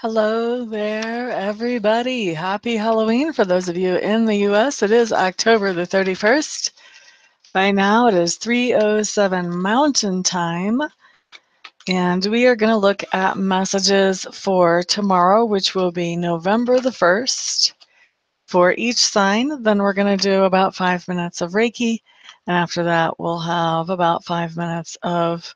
Hello there, everybody. Happy Halloween for those of you in the US. It is October the 31st. By now it is 3:07 Mountain Time, and we are going to look at messages for tomorrow, which will be November the 1st. For each sign, then we're going to do about 5 minutes of Reiki, and after that we'll have about 5 minutes of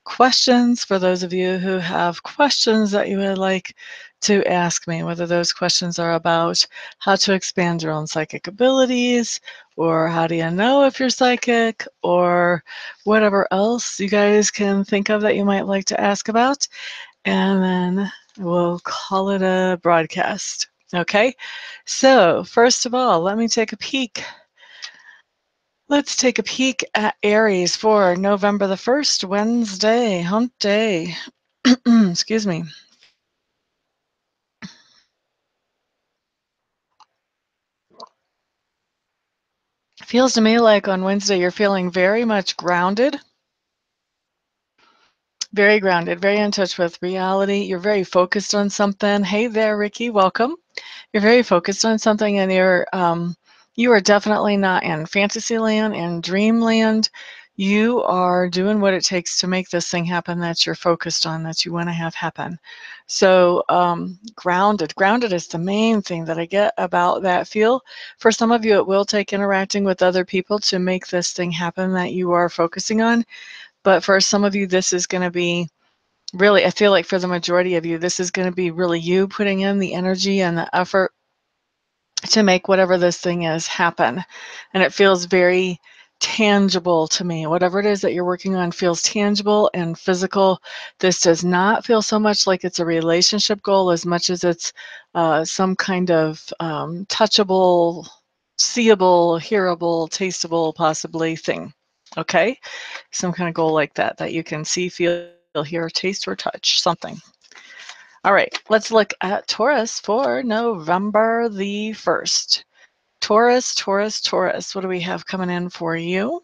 questions for those of you who have questions that you would like to ask me, whether those questions are about how to expand your own psychic abilities, or how do you know if you're psychic, or whatever else you guys can think of that you might like to ask about, and then we'll call it a broadcast. Okay, so first of all, let me take a peek. Let's take a peek at Aries for November the 1st, Wednesday, hump day. Excuse me. Feels to me like on Wednesday you're feeling very much grounded, very in touch with reality. You're very focused on something. Hey there, Ricky, welcome. You're very focused on something, and you are definitely not in fantasy land and dreamland. You are doing what it takes to make this thing happen that you're focused on, that you want to have happen. So grounded is the main thing that I get about that feel. For some of you, it will take interacting with other people to make this thing happen that you are focusing on. But for some of you, this is going to be really, I feel like for the majority of you, this is going to be really you putting in the energy and the effort to make whatever this thing is happen. And it feels very tangible to me. Whatever it is that you're working on feels tangible and physical. This does not feel so much like it's a relationship goal as much as it's some kind of touchable, seeable, hearable, tasteable, possibly thing. Okay? Some kind of goal like that, that you can see, feel, hear, taste, or touch, something. All right, let's look at Taurus for November the 1st. Taurus. What do we have coming in for you?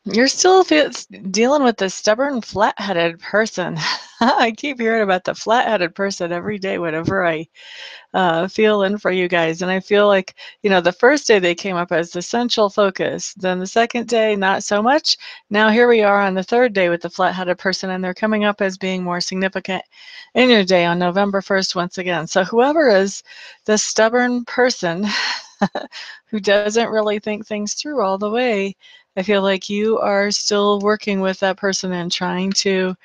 You're still dealing with this stubborn, flat-headed person. I keep hearing about the flat-headed person every day whenever I feel in for you guys. And I feel like, the first day they came up as the central focus. Then the second day, not so much. Now here we are on the third day with the flat-headed person, and they're coming up as being more significant in your day on November 1st once again. So whoever is the stubborn person who doesn't really think things through all the way, I feel like you are still working with that person and trying to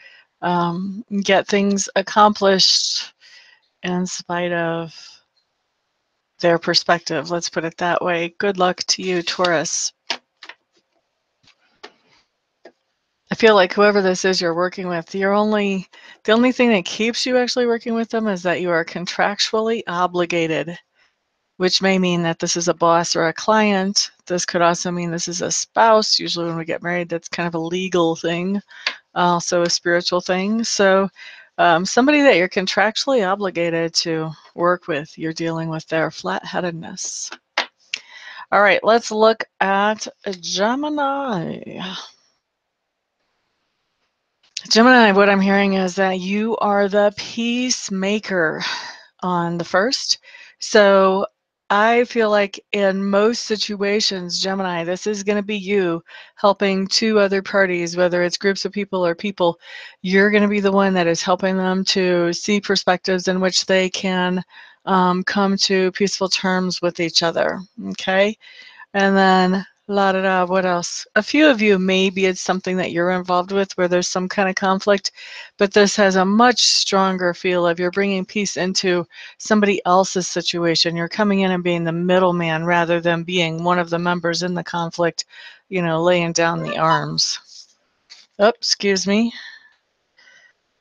get things accomplished in spite of their perspective. Let's put it that way. Good luck to you, Taurus. I feel like whoever this is you're working with, the only thing that keeps you actually working with them is that you are contractually obligated, which may mean that this is a boss or a client. This could also mean this is a spouse. Usually when we get married, that's kind of a legal thing, also a spiritual thing. So somebody that you're contractually obligated to work with, you're dealing with their flat-headedness. All right, let's look at Gemini. Gemini, what I'm hearing is that you are the peacemaker on the 1st. So I feel like in most situations, Gemini, this is going to be you helping two other parties, whether it's groups of people or people. You're going to be the one that is helping them to see perspectives in which they can come to peaceful terms with each other. Okay. And then what else? A few of you, maybe it's something that you're involved with where there's some kind of conflict, but this has a much stronger feel of you're bringing peace into somebody else's situation. You're coming in and being the middleman rather than being one of the members in the conflict, laying down the arms. Oh, excuse me.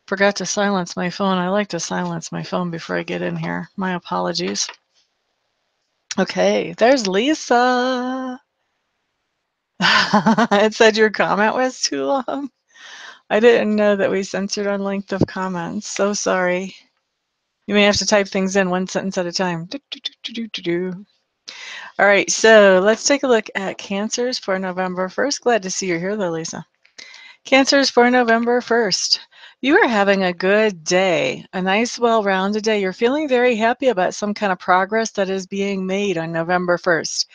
Forgot to silence my phone. I like to silence my phone before I get in here. My apologies. Okay, there's Lisa. It said your comment was too long. I didn't know that we censored on length of comments. So sorry. You may have to type things in one sentence at a time. All right, so let's take a look at Cancers for November 1st. Glad to see you're here, though, Lisa. Cancers for November 1st. You are having a good day, a nice, well-rounded day. You're feeling very happy about some kind of progress that is being made on November 1st.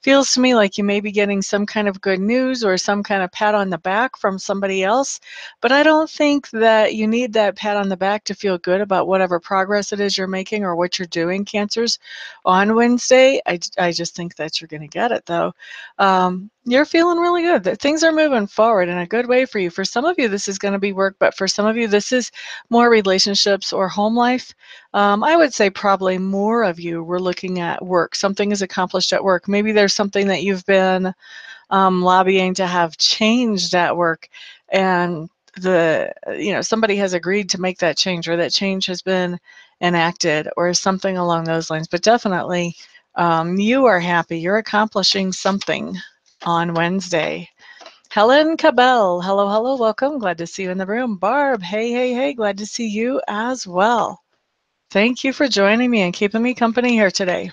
Feels to me like you may be getting some kind of good news or some kind of pat on the back from somebody else, but I don't think that you need that pat on the back to feel good about whatever progress it is you're making or what you're doing, Cancers, on Wednesday. I just think that you're going to get it, though. You're feeling really good, that things are moving forward in a good way for you. For some of you, this is going to be work, but for some of you, this is more relationships or home life. I would say probably more of you were looking at work. Something is accomplished at work. Maybe there's something that you've been lobbying to have changed at work, and somebody has agreed to make that change, or that change has been enacted, or something along those lines. But definitely, you are happy. You're accomplishing something on Wednesday. Helen Cabell, hello, hello, welcome. Glad to see you in the room. Barb, hey, hey, hey, glad to see you as well. Thank you for joining me and keeping me company here today.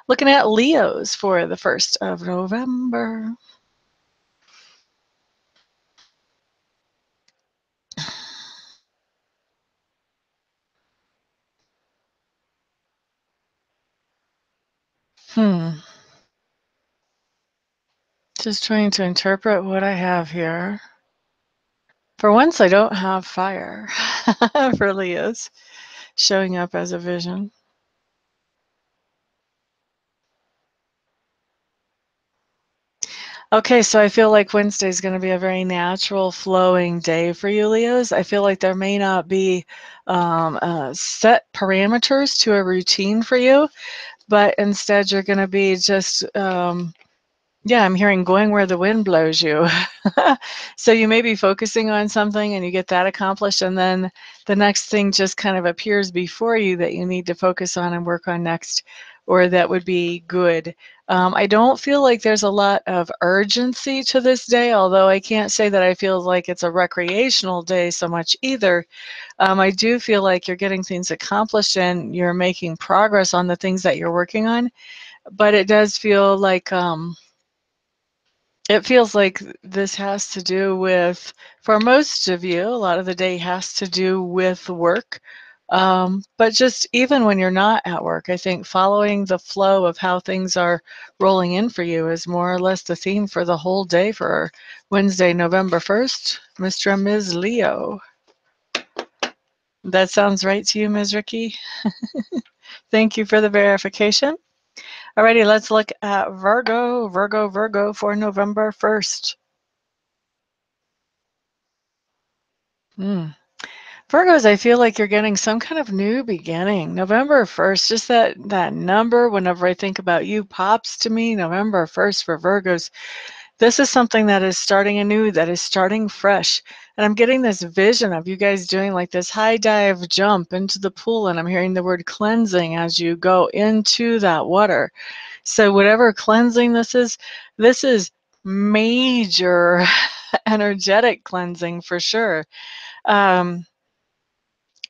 Looking at Leos for the 1st of November. Just trying to interpret what I have here. For once, I don't have fire for Leos showing up as a vision. Okay, so I feel like Wednesday is going to be a very natural flowing day for you, Leos. I feel like there may not be set parameters to a routine for you, but instead you're going to be just yeah, I'm hearing going where the wind blows you. So you may be focusing on something and you get that accomplished, and then the next thing just kind of appears before you that you need to focus on and work on next, or that would be good. I don't feel like there's a lot of urgency to this day, although I can't say that I feel like it's a recreational day so much either. I do feel like you're getting things accomplished and you're making progress on the things that you're working on, but it does feel like it feels like this has to do with, for most of you, a lot of the day has to do with work. But just even when you're not at work, I think following the flow of how things are rolling in for you is more or less the theme for the whole day for Wednesday, November 1st, Mr. and Ms. Leo. That sounds right to you, Ms. Ricky? Thank you for the verification. Alrighty, let's look at Virgo, Virgo, Virgo for November 1st. Virgos, I feel like you're getting some kind of new beginning. November 1st, just that number, whenever I think about you, pops to me. November 1st for Virgos. This is something that is starting anew, that is starting fresh. And I'm getting this vision of you guys doing like this high dive jump into the pool, and I'm hearing the word cleansing as you go into that water. So whatever cleansing this is major energetic cleansing for sure.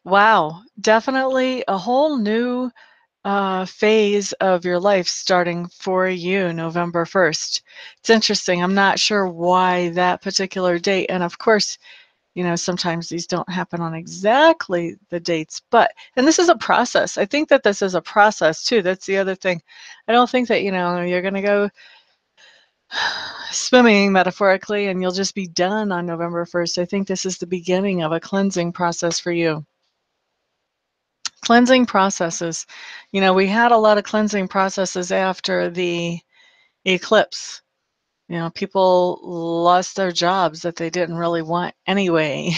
Wow, definitely a whole new phase of your life starting for you November 1st. It's interesting. I'm not sure why that particular date. And of course, sometimes these don't happen on exactly the dates, and this is a process. I think that this is a process too. That's the other thing. I don't think that, you're going to go swimming metaphorically and you'll just be done on November 1st. I think this is the beginning of a cleansing process for you. Cleansing processes. We had a lot of cleansing processes after the eclipse. People lost their jobs that they didn't really want anyway.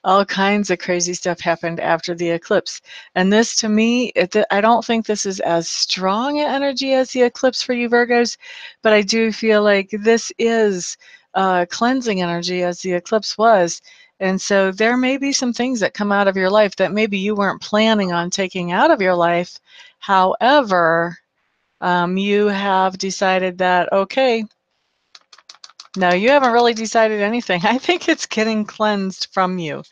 All kinds of crazy stuff happened after the eclipse. And this, to me, I don't think this is as strong an energy as the eclipse for you Virgos, but I do feel like this is cleansing energy as the eclipse was. And so there may be some things that come out of your life that maybe you weren't planning on taking out of your life. However, you have decided that, okay, no, you haven't really decided anything. I think it's getting cleansed from you.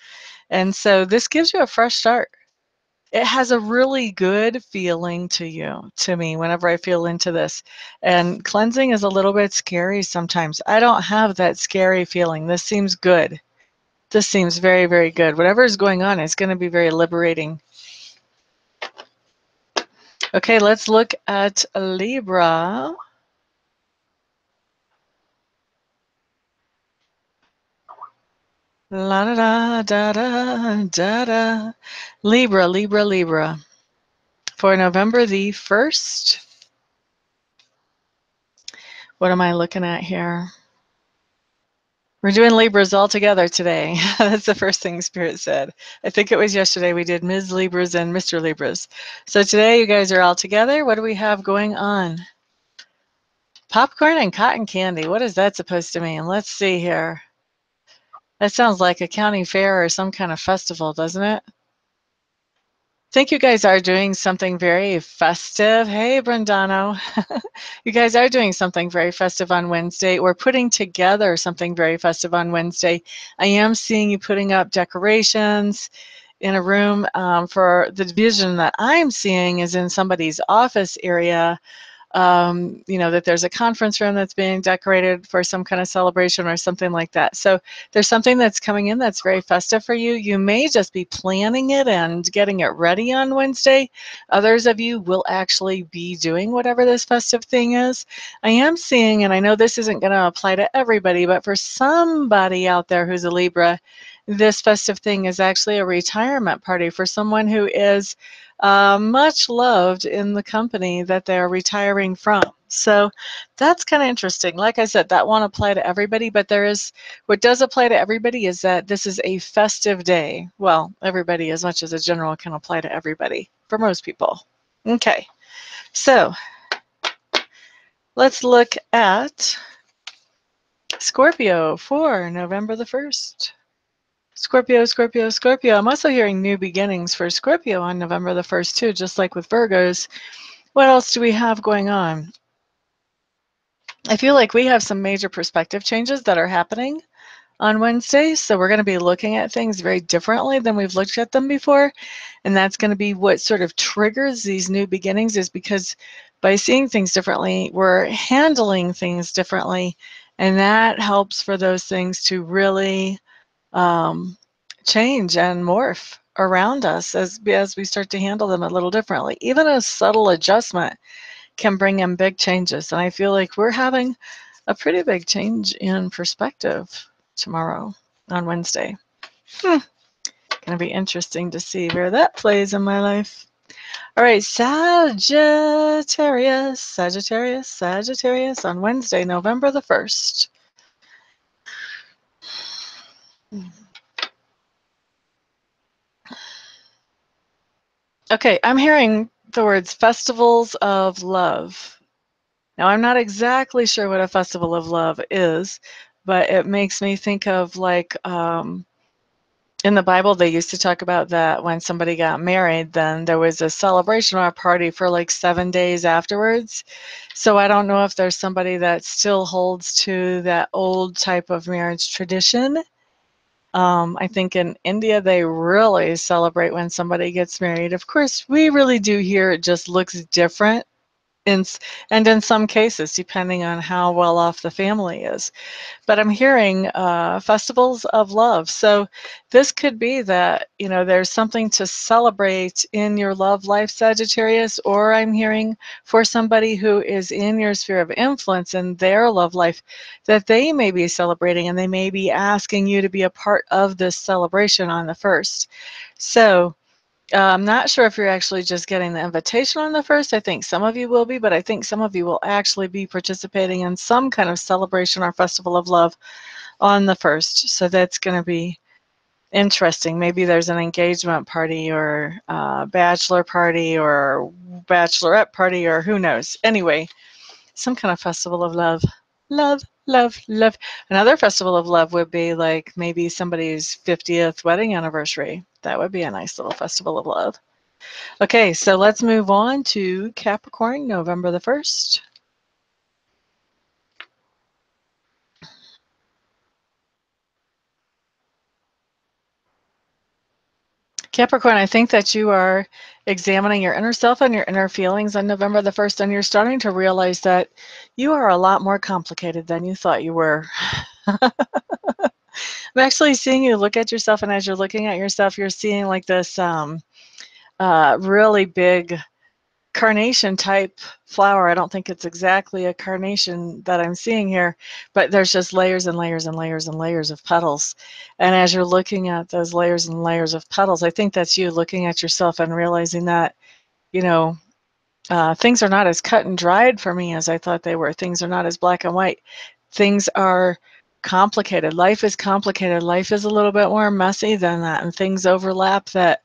And so this gives you a fresh start. It has a really good feeling to me, whenever I feel into this. And cleansing is a little bit scary sometimes. I don't have that scary feeling. This seems good. This seems very, very good. Whatever is going on is going to be very liberating. Okay, let's look at Libra. La da da da da da. Libra, Libra, Libra. For November the 1st. What am I looking at here? We're doing Libras all together today. That's the first thing Spirit said. I think it was yesterday we did Ms. Libras and Mr. Libras. So today you guys are all together. What do we have going on? Popcorn and cotton candy. What is that supposed to mean? Let's see here. That sounds like a county fair or some kind of festival, doesn't it? I think you guys are doing something very festive. Hey, Brendano. You guys are doing something very festive on Wednesday. We're putting together something very festive on Wednesday. I am seeing you putting up decorations in a room. For the vision that I'm seeing is in somebody's office area. That there's a conference room that's being decorated for some kind of celebration or something like that. So there's something that's coming in that's very festive for you. You may just be planning it and getting it ready on Wednesday. Others of you will actually be doing whatever this festive thing is. I am seeing, and I know this isn't going to apply to everybody, but for somebody out there who's a Libra, this festive thing is actually a retirement party for someone who is much loved in the company that they're retiring from. So that's kind of interesting. Like I said, that won't apply to everybody, but what does apply to everybody is that this is a festive day. Well, everybody, as much as a general, can apply to everybody for most people. Okay, so let's look at Scorpio for November the 1st. Scorpio, Scorpio, Scorpio. I'm also hearing new beginnings for Scorpio on November the 1st, too, just like with Virgos. What else do we have going on? I feel like we have some major perspective changes that are happening on Wednesday. So we're going to be looking at things very differently than we've looked at them before. And that's going to be what sort of triggers these new beginnings, is because by seeing things differently, we're handling things differently. And that helps for those things to really change and morph around us as we start to handle them a little differently. Even a subtle adjustment can bring in big changes. And I feel like we're having a pretty big change in perspective tomorrow on Wednesday. Going to be interesting to see where that plays in my life. All right, Sagittarius, Sagittarius, Sagittarius on Wednesday, November the 1st. Okay, I'm hearing the words festivals of love. Now, I'm not exactly sure what a festival of love is, but it makes me think of like in the Bible, they used to talk about that when somebody got married, then there was a celebration or a party for like 7 days afterwards. So I don't know if there's somebody that still holds to that old type of marriage tradition. I think in India, they really celebrate when somebody gets married. Of course, we really do here. It just looks different. And in some cases, depending on how well off the family is. But I'm hearing festivals of love. So this could be that, there's something to celebrate in your love life, Sagittarius, or I'm hearing for somebody who is in your sphere of influence in their love life, that they may be celebrating and they may be asking you to be a part of this celebration on the 1st. So I'm not sure if you're actually just getting the invitation on the 1st. I think some of you will be, but I think some of you will actually be participating in some kind of celebration or festival of love on the 1st. So that's going to be interesting. Maybe there's an engagement party or a bachelor party or bachelorette party or who knows. Anyway, some kind of festival of love. Love, love, love. Another festival of love would be like maybe somebody's 50th wedding anniversary. That would be a nice little festival of love. Okay, so let's move on to Capricorn, November the 1st. Capricorn, I think that you are examining your inner self and your inner feelings on November the 1st, and you're starting to realize that you are a lot more complicated than you thought you were. I'm actually seeing you look at yourself, and as you're looking at yourself, you're seeing like this really big carnation type flower. I don't think it's exactly a carnation that I'm seeing here, but there's just layers and layers and layers and layers of petals. And as you're looking at those layers and layers of petals, I think that's you looking at yourself and realizing that, you know, things are not as cut and dried for me as I thought they were. Things are not as black and white. Things are complicated. Life is complicated. Life is a little bit more messy than that, and things overlap that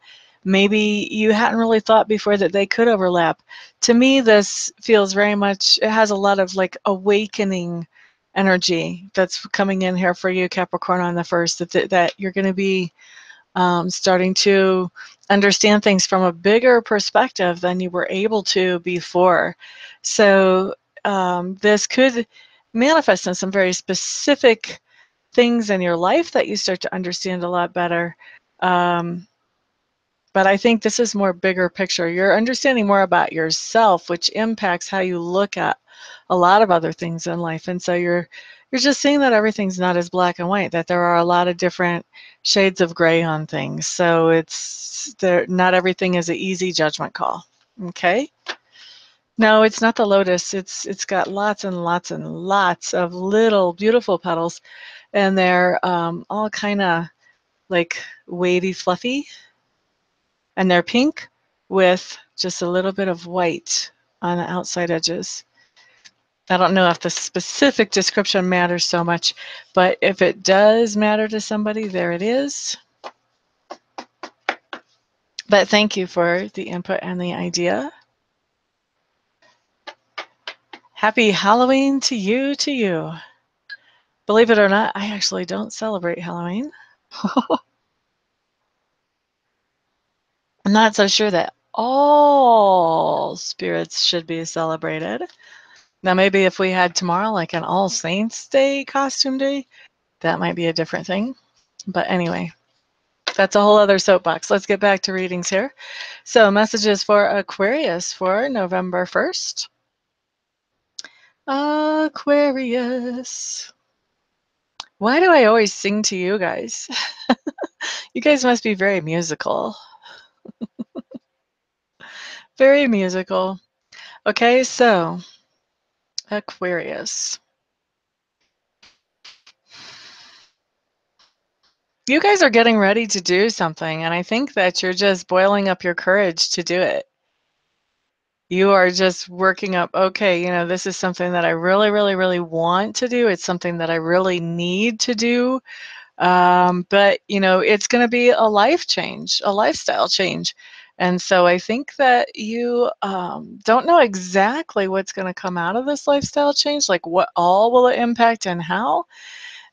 maybe you hadn't really thought before that they could overlap. To me, this feels very much, it has a lot of like awakening energy that's coming in here for you, Capricorn, on the first, that you're going to be starting to understand things from a bigger perspective than you were able to before. So this could manifest in some very specific things in your life that you start to understand a lot better. Um, but I think this is more bigger picture. You're understanding more about yourself, which impacts how you look at a lot of other things in life. And so you're just seeing that everything's not as black and white, that there are a lot of different shades of gray on things. So it's there, not everything is an easy judgment call. Okay? No, it's not the lotus. It's got lots and lots and lots of little beautiful petals, and they're all kind of like wavy, fluffy, and they're pink with just a little bit of white on the outside edges. I don't know if the specific description matters so much, but if it does matter to somebody, there it is. But thank you for the input and the idea. Happy Halloween to you, to you. Believe it or not, I actually don't celebrate Halloween. I'm not so sure that all spirits should be celebrated. Now, maybe if we had tomorrow like an All Saints Day costume day, that might be a different thing. But anyway, that's a whole other soapbox. Let's get back to readings here. So messages for Aquarius for November 1st. Aquarius. Why do I always sing to you guys? You guys must be very musical. Very musical. Okay, so Aquarius. You guys are getting ready to do something, and I think that you're just boiling up your courage to do it. You are just working up, okay, you know, this is something that I really, really, really want to do. It's something that I really need to do. But, you know, it's going to be a life change, a lifestyle change. And so I think that you don't know exactly what's going to come out of this lifestyle change, like what all will it impact and how.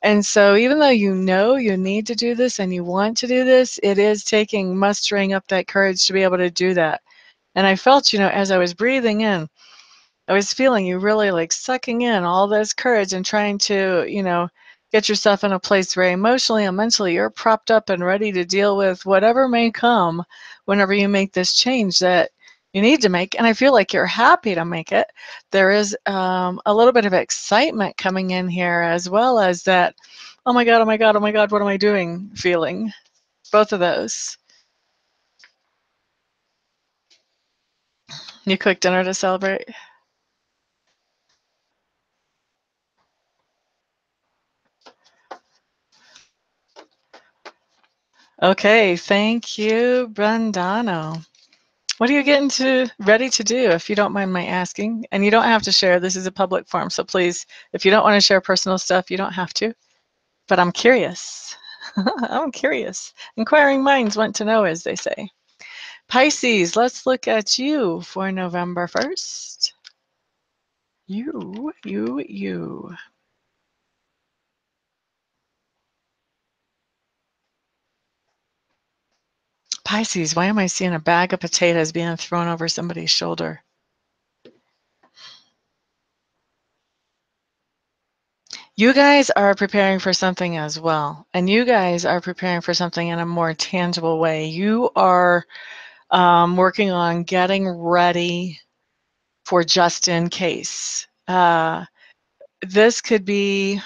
And so even though you know you need to do this and you want to do this, it is taking mustering up that courage to be able to do that. And I felt, you know, as I was breathing in, I was feeling you really like sucking in all this courage and trying to, you know, get yourself in a place where emotionally and mentally you're propped up and ready to deal with whatever may come whenever you make this change that you need to make. And I feel like you're happy to make it. There is a little bit of excitement coming in here, as well as that, oh my God, oh my God, oh my God, what am I doing feeling? Both of those. You cooked dinner to celebrate? Okay, thank you, Brandano. What are you getting ready to do, if you don't mind my asking? And you don't have to share. This is a public forum, so please, if you don't want to share personal stuff, you don't have to. But I'm curious. I'm curious. Inquiring minds want to know, as they say. Pisces, let's look at you for November 1st. You. Pisces, why am I seeing a bag of potatoes being thrown over somebody's shoulder? You guys are preparing for something as well, and you guys are preparing for something in a more tangible way. You are working on getting ready for just in case. This could be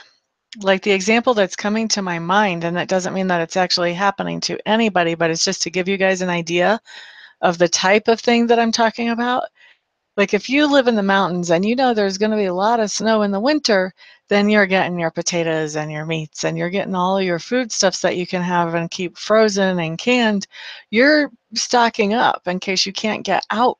Like the example that's coming to my mind, and that doesn't mean that it's actually happening to anybody, but it's just to give you guys an idea of the type of thing that I'm talking about. Like if you live in the mountains and you know there's going to be a lot of snow in the winter, then you're getting your potatoes and your meats and you're getting all your foodstuffs that you can have and keep frozen and canned. You're stocking up in case you can't get out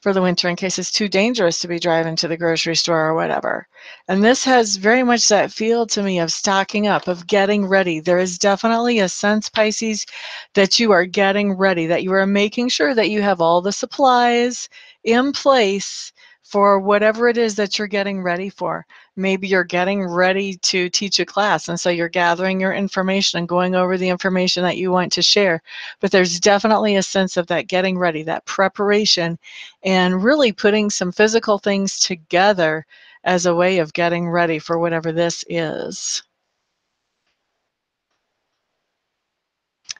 for the winter, in case it's too dangerous to be driving to the grocery store or whatever. And this has very much that feel to me of stocking up, of getting ready. There is definitely a sense, Pisces, that you are getting ready, that you are making sure that you have all the supplies in place for whatever it is that you're getting ready for. Maybe you're getting ready to teach a class, and so you're gathering your information and going over the information that you want to share. But there's definitely a sense of that getting ready, that preparation, and really putting some physical things together as a way of getting ready for whatever this is.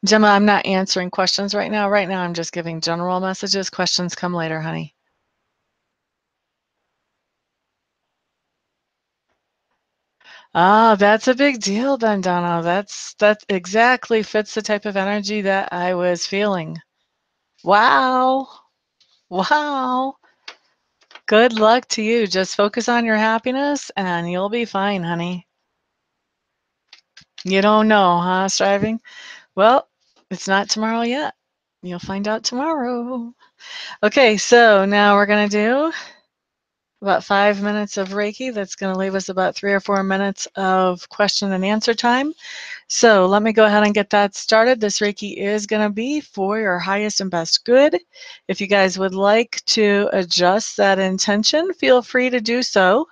Gemma, I'm not answering questions right now. Right now, I'm just giving general messages. Questions come later, honey. Ah, that's a big deal then, Donna. That exactly fits the type of energy that I was feeling. Wow. Wow. Good luck to you. Just focus on your happiness and you'll be fine, honey. You don't know, huh, striving? Well, it's not tomorrow yet. You'll find out tomorrow. Okay, so now we're going to do about 5 minutes of Reiki. That's going to leave us about 3 or 4 minutes of question and answer time. So let me go ahead and get that started. This Reiki is going to be for your highest and best good. If you guys would like to adjust that intention, feel free to do so.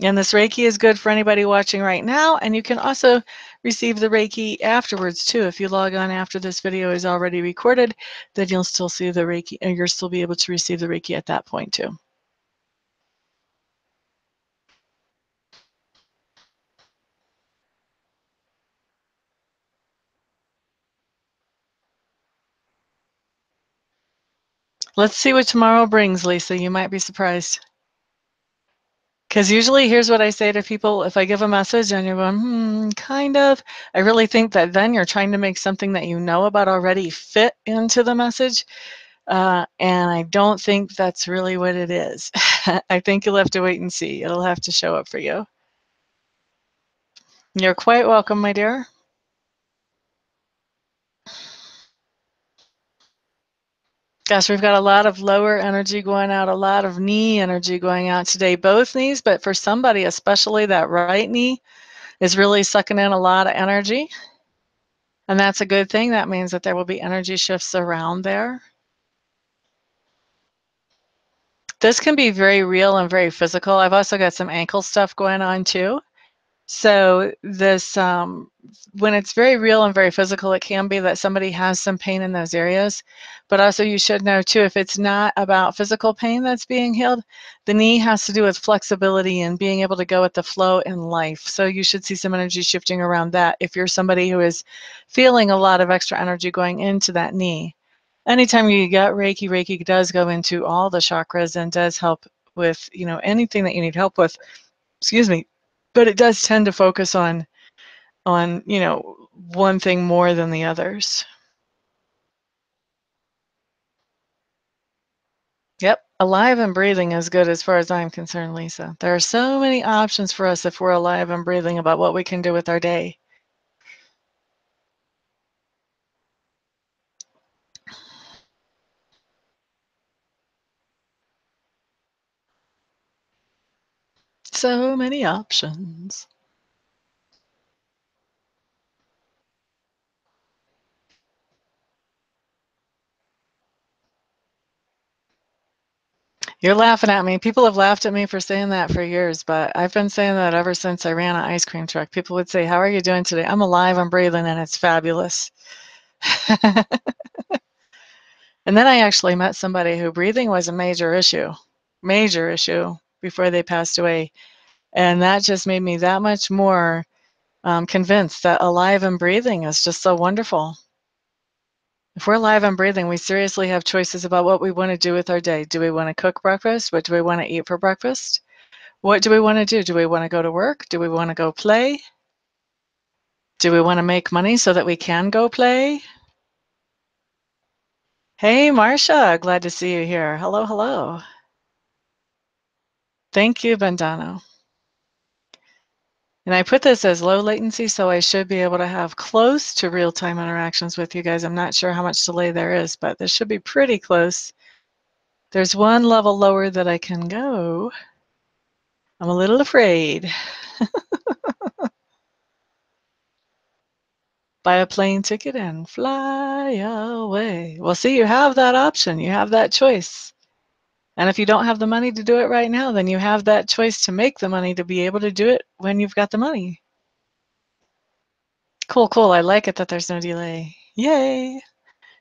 And this Reiki is good for anybody watching right now, and you can also receive the Reiki afterwards too. If you log on after this video is already recorded, then you'll still see the Reiki, and you'll still be able to receive the Reiki at that point too. Let's see what tomorrow brings, Lisa. You might be surprised. Because usually, here's what I say to people. If I give a message and you're going, kind of, I really think that then you're trying to make something that you know about already fit into the message. And I don't think that's really what it is. I think you'll have to wait and see. It'll have to show up for you. You're quite welcome, my dear. Gosh, we've got a lot of lower energy going out, a lot of knee energy going out today, both knees, but for somebody, especially that right knee, is really sucking in a lot of energy. And that's a good thing. That means that there will be energy shifts around there. This can be very real and very physical. I've also got some ankle stuff going on too. So this, when it's very real and very physical, it can be that somebody has some pain in those areas. But also you should know too, if it's not about physical pain that's being healed, the knee has to do with flexibility and being able to go with the flow in life. So you should see some energy shifting around that if you're somebody who is feeling a lot of extra energy going into that knee. Anytime you get Reiki, Reiki does go into all the chakras and does help with, anything that you need help with. Excuse me. But it does tend to focus on one thing more than the others. Yep, alive and breathing is good as far as I'm concerned, Lisa. There are so many options for us if we're alive and breathing about what we can do with our day. So many options. You're laughing at me. People have laughed at me for saying that for years, but I've been saying that ever since I ran an ice cream truck. People would say, "How are you doing today?" I'm alive, I'm breathing, and it's fabulous. And then I actually met somebody who breathing was a major issue before they passed away. And that just made me that much more convinced that alive and breathing is just so wonderful. If we're alive and breathing, we seriously have choices about what we want to do with our day. Do we want to cook breakfast? What do we want to eat for breakfast? What do we want to do? Do we want to go to work? Do we want to go play? Do we want to make money so that we can go play? Hey, Marcia, glad to see you here. Hello, hello. Thank you, Bandano. And I put this as low latency, so I should be able to have close to real-time interactions with you guys. I'm not sure how much delay there is, but this should be pretty close. There's one level lower that I can go. I'm a little afraid. Buy a plane ticket and fly away. Well, see, you have that option. You have that choice. And if you don't have the money to do it right now, then you have that choice to make the money to be able to do it when you've got the money. Cool, cool. I like it that there's no delay. Yay.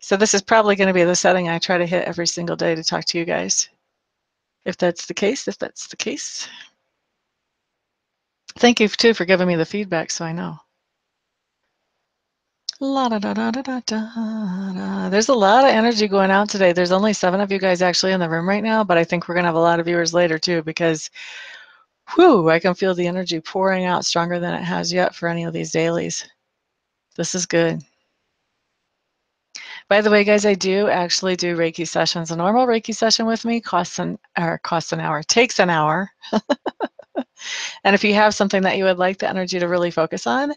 So this is probably going to be the setting I try to hit every single day to talk to you guys. If that's the case, if that's the case. Thank you, too, for giving me the feedback so I know. La da da da da da da. There's a lot of energy going out today. There's only 7 of you guys actually in the room right now, but I think we're going to have a lot of viewers later, too, because whew, I can feel the energy pouring out stronger than it has yet for any of these dailies. This is good. By the way, guys, I do actually do Reiki sessions. A normal Reiki session with me costs an hour, takes an hour. And if you have something that you would like the energy to really focus on,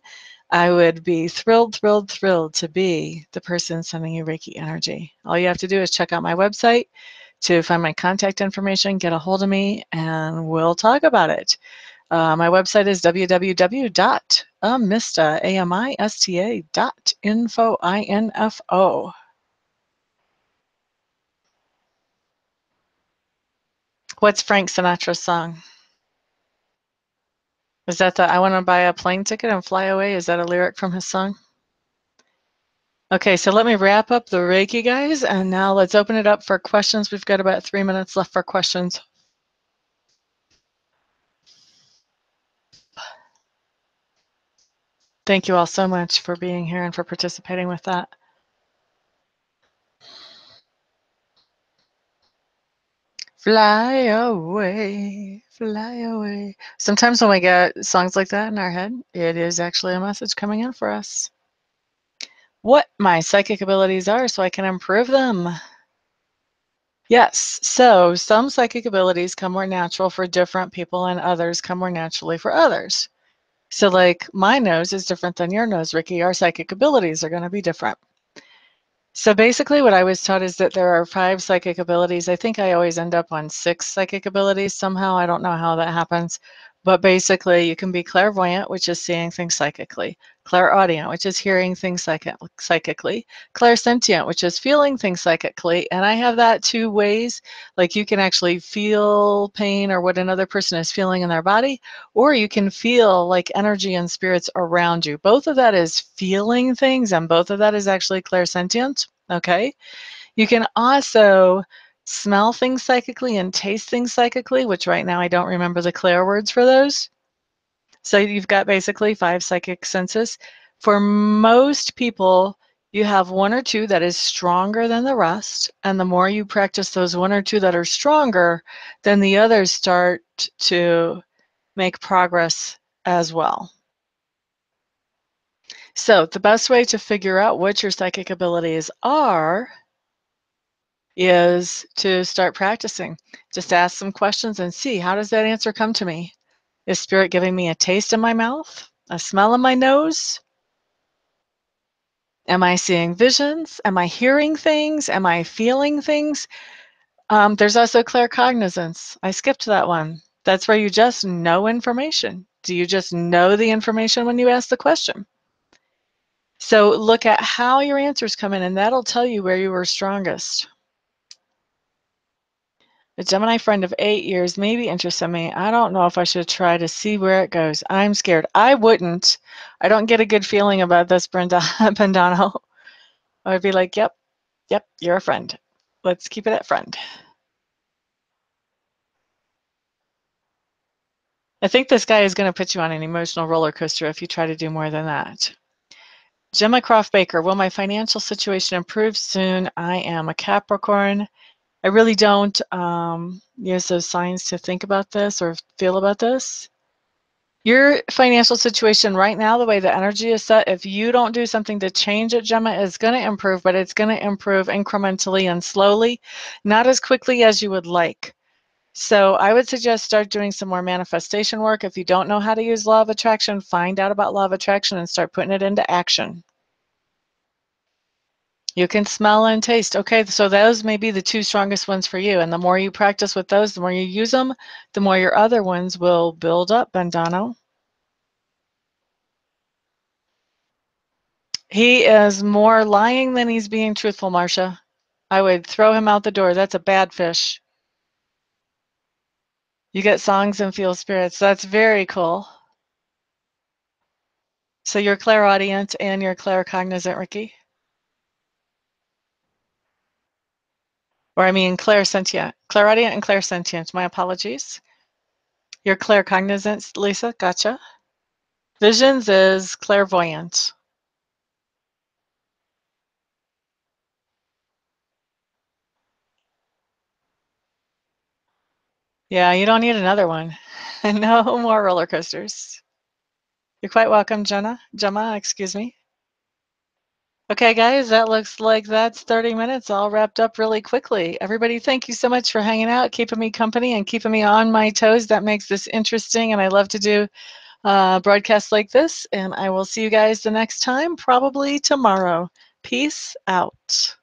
I would be thrilled, thrilled, thrilled to be the person sending you Reiki energy. All you have to do is check out my website to find my contact information, get a hold of me, and we'll talk about it. My website is www.amista.info, I-N-F-O. What's Frank Sinatra's song? Is that the I want to buy a plane ticket and fly away? Is that a lyric from his song? Okay, so let me wrap up the Reiki, guys, and now let's open it up for questions. We've got about 3 minutes left for questions. Thank you all so much for being here and for participating with that. Fly away, fly away. Sometimes when we get songs like that in our head, it is actually a message coming in for us. What my psychic abilities are so I can improve them. Yes, so some psychic abilities come more natural for different people and others come more naturally for others. So like my nose is different than your nose, Ricky. Our psychic abilities are going to be different. So basically what I was taught is that there are 5 psychic abilities. I think I always end up on 6 psychic abilities somehow. I don't know how that happens. But basically you can be clairvoyant, which is seeing things psychically. Clairaudient, which is hearing things psychically. Clairsentient, which is feeling things psychically. And I have that 2 ways. Like you can actually feel pain or what another person is feeling in their body, or you can feel like energy and spirits around you. Both of that is feeling things, and both of that is actually clairsentient. Okay. You can also smell things psychically and taste things psychically, which right now I don't remember the Claire words for those. So you've got basically 5 psychic senses. For most people, you have 1 or 2 that is stronger than the rest. And the more you practice those 1 or 2 that are stronger, then the others start to make progress as well. So the best way to figure out what your psychic abilities are is to start practicing. Just ask some questions and see, how does that answer come to me? Is spirit giving me a taste in my mouth, a smell in my nose? Am I seeing visions? Am I hearing things? Am I feeling things? There's also claircognizance. I skipped that one. That's where you just know information. Do you just know the information when you ask the question? So look at how your answers come in, and that'll tell you where you were strongest. A Gemini friend of 8 years may be interested in me. I don't know if I should try to see where it goes. I'm scared. I wouldn't. I don't get a good feeling about this, Brenda Pendano. I would be like, yep, you're a friend. Let's keep it at friend. I think this guy is going to put you on an emotional roller coaster if you try to do more than that. Gemma Croft Baker, will my financial situation improve soon? I am a Capricorn. I really don't use those signs to think about this or feel about this. Your financial situation right now, the way the energy is set, if you don't do something to change it, Gemma, is going to improve, but it's going to improve incrementally and slowly, not as quickly as you would like. So I would suggest start doing some more manifestation work. If you don't know how to use law of attraction, find out about law of attraction and start putting it into action. You can smell and taste. Okay, so those may be the two strongest ones for you. And the more you practice with those, the more you use them, the more your other ones will build up, Bandano. He is more lying than he's being truthful, Marcia. I would throw him out the door. That's a bad fish. You get songs and feel spirits. That's very cool. So you're clairaudient and you're claircognizant, Ricky? Or I mean clairsentient. Clairaudient and clairsentient. My apologies. You're claircognizant, Lisa. Gotcha. Visions is clairvoyant. Yeah, you don't need another one. No more roller coasters. You're quite welcome, Gemma, excuse me. Okay, guys, that looks like that's 30 minutes all wrapped up really quickly. Everybody, thank you so much for hanging out, keeping me company, and keeping me on my toes. That makes this interesting, and I love to do broadcasts like this. And I will see you guys the next time, probably tomorrow. Peace out.